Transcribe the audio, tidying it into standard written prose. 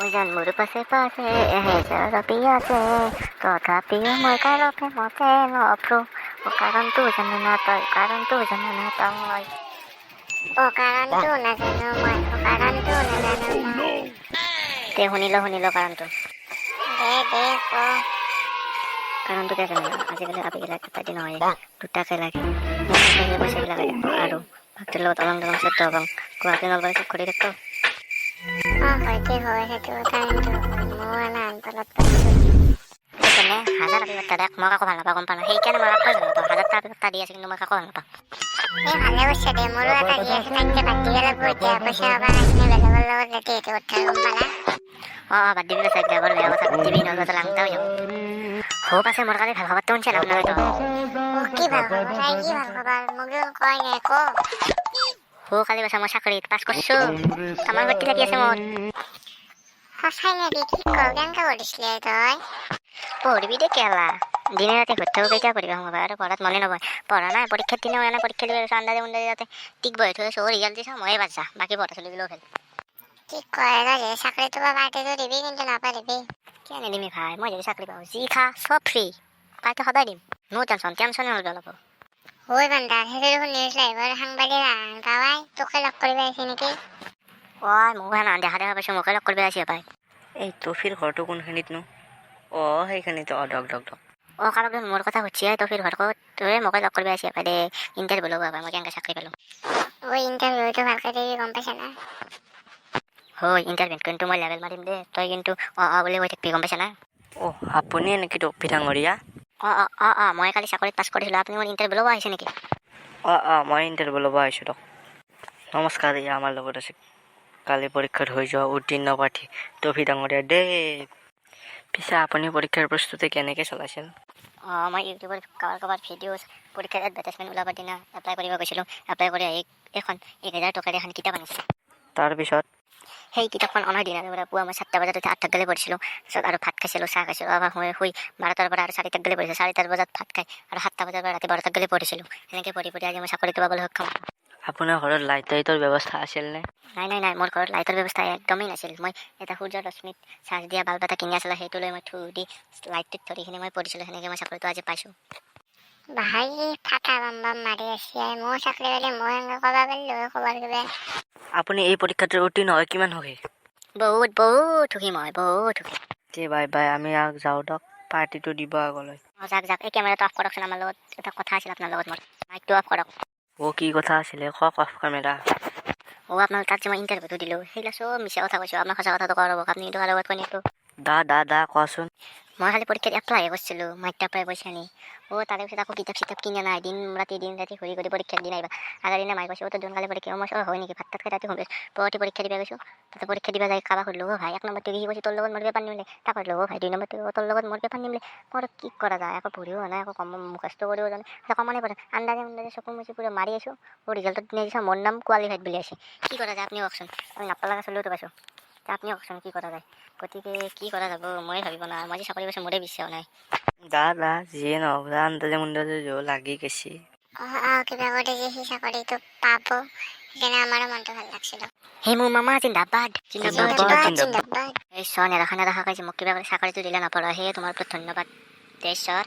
ওজন মোৰ পাছে পাছে এহেজাৰ আছে তথাপিও মই কাৰো প্ৰেমতে নপৰো কাৰণটো জানো না তই কাৰণটো জানো না তই কাৰণটো নাজানো মই কাৰণটো নাজানো মই তে শুনিল কাৰণটো দে ক কাৰণটো কে জানো আজিকালি আবেগিলাক এটা দিন নহয় দুটাকে লাগে পইচাগিলা লাগে আৰু ভাগটোৰ লগত অলং দলং চৈধ্য হবাং গুৱাহাটী নলবাৰী চব কৰি থাকতো হয়তো হয় সেইটো কাৰণটো মই আনতলত সেইকাৰণে হাজাৰ আবেগতা দেখ মই কাকো ভাল নাপাওঁ গম পা না সেইকাৰণে মই কাকো ভাল নাপাওঁ হাজাৰ আবেগতা দি আছে কিন্তু মই কাকো ভাল নাপাওঁ ভালে কৈছে দে মোৰো এটা দি আছে তাইকে বাদ দিব লাগিব এতিয়া পইচা পাবা নাছিলে বেলেগৰ লগত যাতে এইটো কথা গম পালা বাদ দিবি কৈছে একদম বেয়া কথা বাদ দিবি নহ'লে তো লাংটা হৈ যাব হোপ আছে মোৰ কালি ভাল খবৰটো শুনছে না শুনা তো কি ভাল খবৰ তাই কি ভাল খবৰ মোক কয় নে ক কালি কৈছে মই চাকৰিত পাছ কৰিছো তামাৰ ভৰ্তি লাগি আছে মোৰ সঁচাই নেকি কি ক কেনেকৈ কৰিছিলি তই পঢ়িবি দে কেলা দিনে ৰাতি ঘৰত থাকো কেইটা পঢ়িবা সময় আৰু পঢ়াত মনে নবয় পঢ়া নাই পৰীক্ষাৰ দিনা এনে পৰীক্ষা দিব আন্দাজে মুন্দাজে যাতে টিক বহি থৈ চোৰ ৰিজাল্ট দিছা ময়ে বাদ যা বাকী পঢ়া চলি দিলেও ফেল কি কয় চাকৰিটো বা পাৰ্টিটো দিবি কিন্তু নাপাৰিবি কিয় নিদিমি ভাই মই যদি চাকৰি পাওঁ যি খা চব ফ্ৰী পাৰ্টি সদায় দিম নো টেনশ্যনে নল'বি অলপ হৈ বান্ধাৰ সেইটো দেখোন নিউজ লাইভৰ সাংবাদিক পাৱাই তোকে লগ কৰিব আহিছে নেকি মোক দেখা পাইছোঁ মোকে লগ কৰিব আহিছে পাই এই তফিৰ ঘৰটো কোনখিনিতনো সেইখিনিতো দক কাৰোবাৰ মোৰ কথা সুধিছে তফিৰ ঘৰ ক'ত তই মোকে লগ কৰিব আহিছে পাই দে ইণ্টাৰভিউ ল'ব পাই মই কেনেকৈ চাকৰি পালোঁ ইণ্টাৰভিউটো ভালকৈ দিবি গম পাইছা না ইণ্টাৰভিউ কিন্তু মই লেভেল মাৰিম দে তই কিন্তু বুলি কৈ থাকিবি গম পাইছা না আপুনি নেকি তফি ডাঙৰীয়া মই কালি চাকৰিত পাছ কৰিছিলোঁ আপুনি মোৰ ইণ্টাৰভিউ ল'ব আহিছে নেকি মই ইণ্টাৰভিউ ল'ব আহিছোঁ দিয়ক নমস্কাৰ এয়া আমাৰ লগত আছে কালি পৰীক্ষাত হৈ যোৱা উত্তীৰ্ণ প্ৰাৰ্থী তফি ডাঙৰীয়া দেই পিছে আপুনি পৰীক্ষাৰ প্ৰস্তুতি কেনেকৈ চলাইছিল মই ইউটিউবৰ কাৰোবাৰ ভিডিঅ' পৰীক্ষাৰ এডভাৰটাইজমেণ্ট ওলাবৰ দিনা এপ্লাই কৰিব গৈছিলোঁ এপ্লাই কৰি আহি এখন 1000 টকাৰে এখন কিতাপ আনিছিলোঁ তাৰপিছত সেই কিতাপখন অনাৰ দিনাৰ পৰা পুৱা মই 7টা বজাত 8টাত গ'লে পঢ়িছিলোঁ তাৰপিছত আৰু ভাত খাইছিলোঁ চাহ খাইছিলোঁ শুই 12টাৰ পৰা আৰু 4টাত গ'লে পঢ়িছিলোঁ 4টা বজাত ভাত খাই আৰু 7টা বজাৰ পৰা ৰাতি 12টাত গ'লে পঢ়িছিলোঁ এনেকৈ পঢ়ি আজি মই চাকৰিটো পাবলৈ সক্ষম আপোনাৰ ঘৰত লাইটৰ ব্যৱস্থা আছিলনে নাই মোৰ ঘৰত লাইটৰ ব্যৱস্থা একদমেই নাছিল মই এটা সূৰ্যৰ ৰশ্মিত চাৰ্জ দিয়া বাল্ব এটা কিনি আছিলে সেইটো লৈ মই থৈ দি লাইটটোত ধৰিখিনি মই পঢ়িছিলোঁ সেনেকৈ মই চাকৰিটো আজি পাইছোঁ ভাই ফাটা বাম মাৰি আছে মই চাকৰি পালে মই এনেকৈ ক'ব পাৰিলোঁ খবৰ কিবা আপুনি এই পৰীক্ষাটোৰ উত্তীৰ্ণ হয় কিমান সুখী বহুত সুখী মই বহুত সুখী বাই আমি যাওঁ দিয়ক পাৰ্টিটো দিব আগলৈ যাক এই কেমেৰাটো অফ কৰকচোন আমাৰ লগত এটা কথা আছিল আপোনাৰ লগত মোৰ মাইকটো অফ কৰক কি কথা আছিলে কওক অফ কেমেৰা আপোনাৰ তাত যে মই ইণ্টাৰভিউটো দিলোঁ সেইবিলাক চব মিছা কথা কৈছোঁ আপোনাৰ সঁচা কথাটো ক'ব আপুনি কিন্তু লগত কৈ নিদিব দা কোৱাচোন মই খালি পৰীক্ষাত এপ্লাই কৰিছিলোঁ মাইকটো এপ্লাই কৰিছে নি তাৰে পিছত আকৌ কিতাপ কিনা নাই দিন ৰাতি ঘূৰি পৰীক্ষাৰ দিন আহিবা আগৰ দিনা মাই কৈছোঁ যোনকালে পৰীক্ষা মই হয় নেকি ভাত তাত খাই ৰাতি শুনে পৰৱৰ্তী পৰীক্ষা দিব গৈছোঁ তাতে পৰীক্ষা দিব যায় কাৰোবাক সুধিলোঁ ভাই 1 নম্বৰটো কি কৈছে তোৰ লগত মোৰ পেপাৰ নিমিলে তাক সুধিলোঁ ভাই 2 নম্বৰটো তোৰ লগত মোৰ পেপাৰ নিমিলে মোৰ কি কৰা যায় আকৌ পঢ়িও হোৱা নাই আকৌ মুখস্থ কৰিও জানে কমনে পৰে আন্দাজে চকু মুচি পুৰা মাৰি আছোঁ ৰিজাল্টত দিনে দিছোঁ মোৰ নাম কোৱালিফাইড বুলি আছে কি কৰা যায় আপুনি কওকচোন আমি নাপালাগা চলিওতো পাইছোঁ আপুনি কওকচোন কি কৰা যায় গতিকে কি কৰা যাব মই ভাবিব নাই মই যে চাকৰি পাইছোঁ মোৰে বিশ্বাস নাই দা যিয়ে নহওক আন্দাজে মুন্দাজে লাগি গেছি কিবা কৰি যে সেই চাকৰিটো পাব সেইকাৰণে আমাৰো মনটো ভাল লাগছিল সেই মোৰ মামা জিন্দাবাদ এই নেদেখাকৈ যে মোক কিবা কৰি চাকৰিটো দিলে নপৰা সেয়ে তোমাৰ ওপৰত ধন্যবাদ দেশ্বৰ